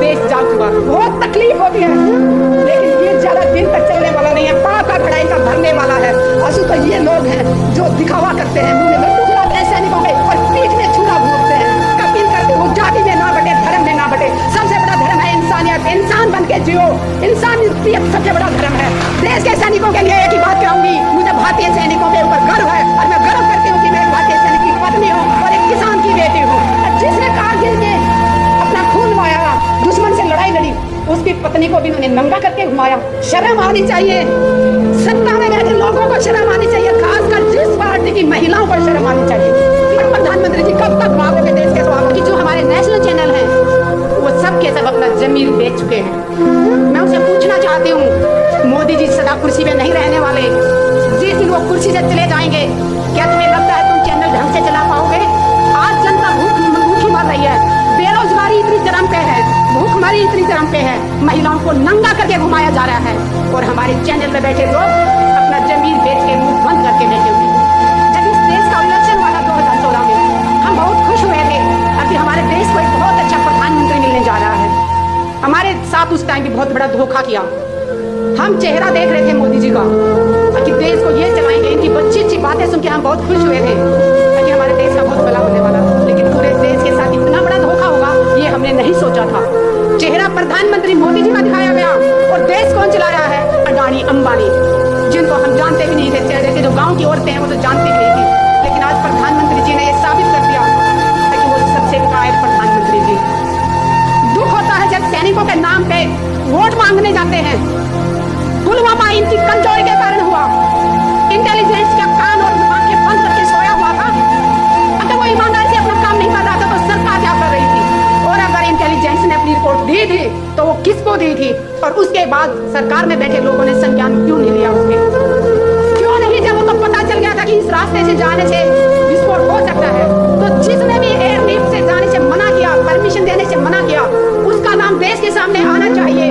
देश जाग चुका। बहुत तकलीफ होती है, लेकिन ये ज्यादा दिन तक चलने वाला नहीं है। पाका खड़ाई का भरने वाला है। असु तो ये लोग हैं जो दिखावा करते हैं, मुंह में लड्डू खिलाते हैं सैनिकों के और पीठ में छुरा भूनते हैं। अपील करते हो जाति में ना बटे, धर्म में ना बटे। सबसे बड़ा धर्म है इंसानियत। इंसान बन के जियो। इंसानियत सबसे बड़ा धर्म है। देश के सैनिकों के लिए एक ही बात कहूंगी, मुझे भारतीय सैनिकों के ऊपर गर्व है और मैं गर्व करती हूँ कि मैं एक भारतीय सैनिक की पत्नी हूँ और एक किसान की बेटी हूँ। जिसने कारगिल में अपना खून बहाया, दुश्मन से लड़ाई लड़ी, उसकी पत्नी को भी उन्होंने नंगा करके घुमाया। शर्म आनी चाहिए। सत्ता में बैठे लोगों को शर्म आनी चाहिए, खासकर जिस पार्टी की महिलाओं को शर्म आनी चाहिए। प्रधानमंत्री जी कब तक भागोगे देश के स्वास्थ्य की? जो हमारे नेशनल चैनल हैं वो सब के सब अपना जमीन बेच चुके हैं। मैं उसे पूछना चाहती हूँ, मोदी जी सदा कुर्सी में नहीं रहने वाले। जिस दिन वो कुर्सी से चले जाएंगे, क्या तुम्हें लगता है तुम चैनल ढंग से चला पाओगे? आज जनता भूखी मर रही है, बेरोजगारी इतनी चरम पे है, भूखमरी इतनी चरम पे है, महिलाओं को नंगा करके घुमाया जा रहा है और हमारे चैनल में बैठे लोग अपना जमीन बेच के मुंह बंद करके बैठे हुए। जब इस देश का इलेक्शन हुआ था 2014 में, हम बहुत खुश हुए थे कि हमारे देश को एक बहुत अच्छा प्रधानमंत्री मिलने जा रहा है। हमारे साथ उस टाइम भी बहुत बड़ा धोखा किया। हम चेहरा देख रहे थे मोदी जी का कि देश को ये चलाएंगे। इनकी अच्छी बातें सुन के हम बहुत खुश हुए थे कि हमारे देश का बहुत भला होने वाला, लेकिन पूरे देश के साथ इतना बड़ा धोखा होगा ये हमने नहीं सोचा था। चेहरा प्रधानमंत्री मोदी जी का दिखाया गया और देश कौन चला रहा है? अडानी अंबानी, जिनको हम जानते भी नहीं थे। चेहरे से जो गाँव की औरतें हैं वो तो जानती भी नहीं थी, लेकिन आज प्रधानमंत्री जी ने ये साबित कर दिया कि वो सबसे कायर प्रधानमंत्री जी। दुख होता है जब सैनिकों के नाम पे वोट मांगने जाते हैं। पुलवामा इनकी कमजोरी के कारण हुआ। इंटेलिजेंस का कान और आंखें बंद करके सोया हुआ था। अगर वो ईमानदारी से अपना काम नहीं कर रहा था तो सरकार क्या कर रही थी? और अगर इंटेलिजेंस ने अपनी रिपोर्ट दी थी तो वो किसको दी थी? और उसके बाद सरकार में बैठे लोगों ने संज्ञान क्यों नहीं लिया उसके? क्यों नहीं? जब उनको पता चल गया था कि इस रास्ते से जाने से विस्फोट हो सकता है, तो जिसने भी एयर लिफ्ट से जाने से मना किया, परमिशन देने से मना किया, उसका नाम देश के सामने आना चाहिए।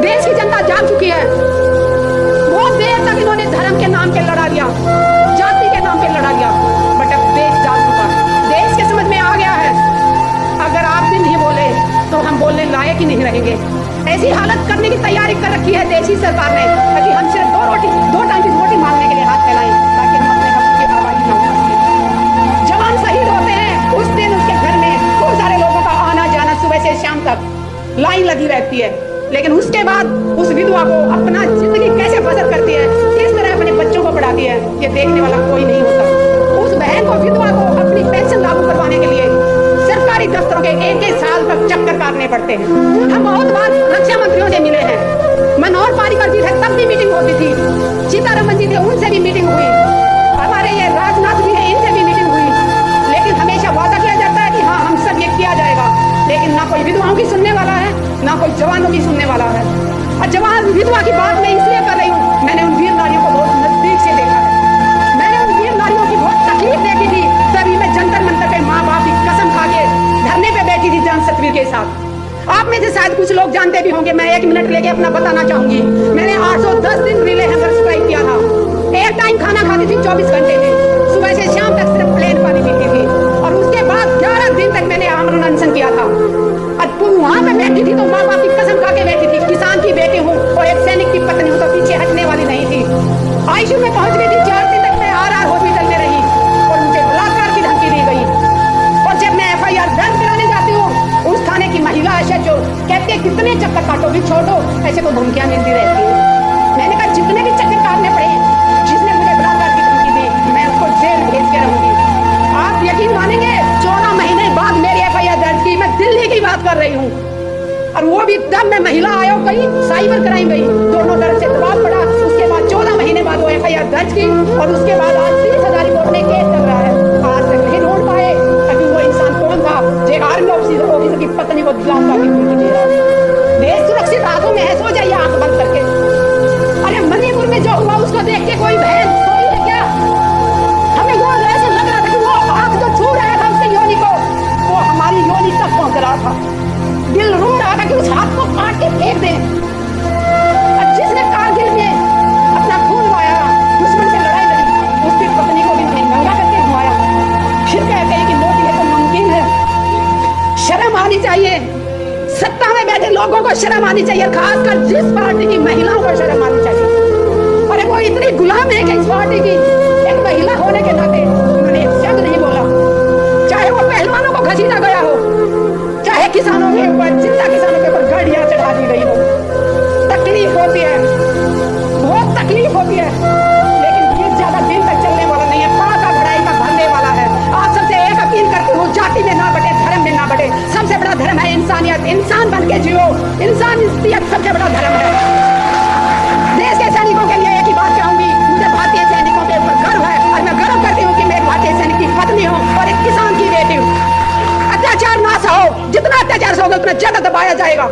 देश की जनता जाग चुकी है। बहुत देर तक इन्होंने धर्म के नाम पे लड़ा लिया, जाति के नाम पे लड़ा लिया, बट अब देश जाग चुका है। देश के समझ में आ गया है, अगर आप भी नहीं बोले तो हम बोलने लायक ही नहीं रहेंगे। ऐसी हालत करने की तैयारी कर रखी है देश की सरकार ने ताकि हम सिर्फ दो टाइम की रोटी मांगने के लिए हाथ फैलाएं, ताकि हम अपने हक की आवाज न उठा सकें। जवान शहीद होते हैं, उस दिन उसके घर में बहुत सारे लोगों का आना जाना, सुबह से शाम तक लाइन लगी रहती है, लेकिन उसके बाद उस विधवा को अपना जिंदगी कैसे बसर करती है, किस तरह अपने बच्चों को पढ़ाती है, ये देखने वाला कोई नहीं होता। उस बहन को, विधवा को अपनी पेंशन लागू करवाने के लिए सरकारी दफ्तरों के एक साल तक चक्कर काटने पड़ते हैं। हम बहुत बार रक्षा मंत्रियों से मिले हैं। मनोहर पारिकर जी थे तब भी मीटिंग होती थी, सीतारमन जी थे उनसे भी मीटिंग हुई, हमारे ये राजनाथ जी हैं इनसे भी मीटिंग हुई, लेकिन हमेशा वादा किया जाता है कि हाँ हम सब ये किया जाएगा, लेकिन ना कोई विधवाओं की सुनने वाला है, ना कोई जवानों की सुनने वाला है। और जवान विधवा की बात मैं इसलिए कर रही हूँ, मैंने उन वीर नारियों को बहुत नजदीक से देखा है। मैंने उन वीर नारियों की बहुत तकलीफ देखी थी, तभी मैं जंतर मंतर पे माँ बाप की कसम खा के धरने पे बैठी थी जन सतवीर के साथ। आप में से शायद कुछ लोग जानते भी होंगे, मैं 1 मिनट लेके अपना बताना चाहूंगी। मैंने 810 दिन रिले हंगर स्ट्राइक किया था। एक टाइम खाना खाती थी 24 घंटे में, सुबह से शाम तक सिर्फ प्लेन पानी पीती थी, और उसके बाद 11 दिन तक मैंने आमरण अनशन किया था। और वहां पे बैठी थी तो माँ बाप की कसम खा के बैठी थी, किसान की बेटी हूँ और एक सैनिक की पत्नी हूँ, तो पीछे हटने वाली नहीं थी। आईसीयू में पहुंच गई थी, 4 दिन तक मैं RR हॉस्पिटल में रही और मुझे बलात्कार की धमकी दी गई। और जब मैं FIR दर्ज कराने जाती हूँ, उस थाने की महिला SHO कहती है कितने चक्कर काटोगी, छोड़ो, ऐसे तो धमकियां मिलती रहती है। मैंने कहा जितने भी चक्कर काटने पड़े, जिसने मुझे बलात्कार की धमकी दी मैं उसको जेल भेज के रहूंगी। आप यकीन मानेंगे 14 महीने बाद मेरी FIR दर्ज की, मैं दिल्ली की बात कर रही हूँ, और वो भी तब मैं महिला आयोग गई, साइबर क्राइम गई, दोनों तरफ से दबाव पड़ा। उसके बाद 14 महीने बाद वो FIR दर्ज की और उसके बाद आज 30,000 कोर्ट में केस चल रहा है। आज तक नहीं ढूंढ पाए कि वो इंसान कौन था जो आर्मी ऑफिसर की पत्नी को बलात्कार की धमकी दे रहा है। देश सुरक्षित हाथों में है, सो जाइए आंख बंद करके। अरे मणिपुर में जो हुआ उसको देख के कोई बहन सोई है क्या? हमें वो ऐसे लग रहा था कि वो आंख जो छू रहा था उसकी योनि को, वो हमारी योनि तक पहुंच रहा था। दिल रो रहा था कि उस हाथ को काट के फेंक दें। जिसने कारगिल में अपना खून बहाया, दुश्मन से लड़ाई लड़ी, उसकी पत्नी को भी नंगा करके घुमाया, फिर कहते हैं कि मोदी है तो मुमकिन है। शर्म आनी चाहिए। सत्ता में बैठे लोगों को शर्म आनी चाहिए, खासकर जिस पार्टी की महिलाओं को शर्म आनी चाहिए। अरे वो इतनी गुलाम है कि इस पार्टी की एक महिला होने के नाते उन्होंने एक शब्द नहीं बोला, चाहे वो पहलवानों को घसीटा गया हो, चाहे किसानों के ऊपर, जिंदा किसानों के ऊपर गाड़ियां चढ़ा दी गई हो। तकलीफ होती है, बहुत तकलीफ होती है, लेकिन ये ज्यादा दिन तक चलने वाला नहीं है, पाका भराई का भरने वाला है। आप सबसे एक अपील करती हूँ, जाति में ना बटे, धर्म में ना बटे। सबसे बड़ा धर्म है इंसानियत, इंसान बन के जियो, इंसानियत सबसे बड़ा धर्म है। देश के सैनिकों के लिए एक ही बात कहूंगी, मुझे भारतीय सैनिकों के ऊपर गर्व है और मैं गर्व करती हूँ कि मैं भारतीय सैनिक की पत्नी हूँ और एक किसान की बेटी हूँ। अत्याचार ना सहो, जितना अत्याचार सहोगे उतना ज्यादा दबाया जाएगा।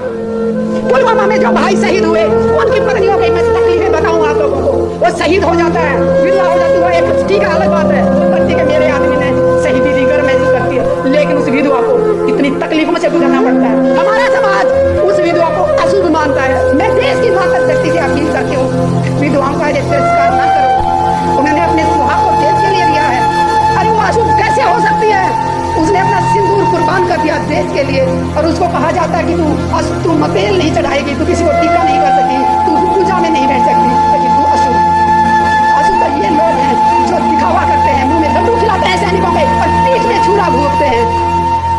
पुलवामा में जो भाई शहीद हुए, उनकी पत्नियों की मैं तकलीफें बताऊं आप लोगों को। वो शहीद हो जाता है, विधवा हो जाती है, एक ठीक है, अलग बात है, पति के मेरे आदमी ने शहीदी दी, गर्व महसूस करती है, लेकिन उस विधवा को इतनी तकलीफों से गुजरना पड़ता है। हमारा समाज उस विधवा को अशुभ मानता है। मैं देश की मातृ शक्ति से अपील करती हूँ, विधवाओं का तिरस्कार न करो। उन्होंने अपने सुहाग को देश के लिए दिया है, अरे वो अशुभ कैसे हो सकती है? उसने अपना सिंदूर कुर्बान कर दिया देश के लिए, और उसको कहा जाता है कि तू मतेल नहीं चढ़ाएगी, तू किसी को टीका नहीं कर सकती, तू पूजा में नहीं बैठ सकती, लेकिन तू अशुभ। अशुभ तो ये लोग हैं जो दिखावा करते हैं, मुंह में लड्डू खिलाते हैं सैनिकों के और पीठ में छुरा भोंकते हैं।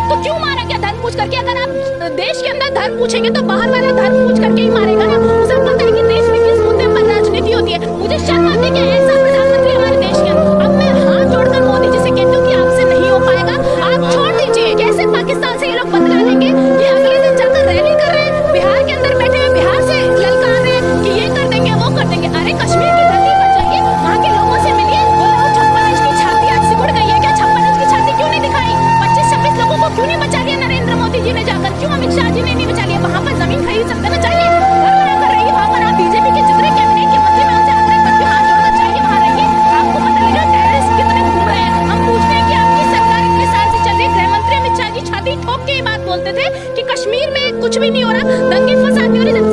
तो क्यों मारा गया धर्म पूछ करके? अगर आप देश के अंदर धर्म पूछेंगे तो बाहर वाला धर्म पूछ करके ही मारेगा ना। उसे पता है कि देश में किस मुद्दे पर राजनीति होती है। मुझे शर्म आती है कि ऐसा प्रधानमंत्री हमारे देश के। अब मैं हाथ जोड़कर मोदी जी से कहती हूँ कि आपसे नहीं हो पाएगा, आप छोड़ दीजिए। कैसे पाकिस्तान से ये लोग बदला लेंगे? ये अगले दिन जाकर रैली कर रहे हैं, बिहार के अंदर बैठे हुए बिहार से ललकार रहे हैं कि ये कर देंगे, वो कर देंगे। अरे कश्मीर की धरती पर जाइए, वहाँ के लोगों से मिलिए, बोलो 56 इंच की छाती आज सिकुड़ गई है क्या? 56 इंच की छाती क्यों नहीं दिखाई? 25-26 लोगों को क्यों नहीं बचा लिया नरेंद्र मोदी जी ने जाकर? क्यों अमित शाह जी ने नहीं बचा लिया? वहाँ पर जमीन खरीद सकते ना, चाहिए घर बना कर रहिए। वहाँ पर आप बीजेपी के जितने कैबिनेट के मंत्री, मैं उनसे आग्रह करती हूँ, हाथ जोड़कर चाहिए वहाँ रहिए। आपको पता लगेगा टेररिस्ट कितने घूम रहे हैं। हम पूछते हैं कि आपकी सरकार इतने साल से चल रही, गृह मंत्री अमित शाह जी छाती ठोक के ये बात बोलते थे कि कश्मीर में कुछ भी नहीं हो रहा, दंगे फसाद नहीं हो रहे।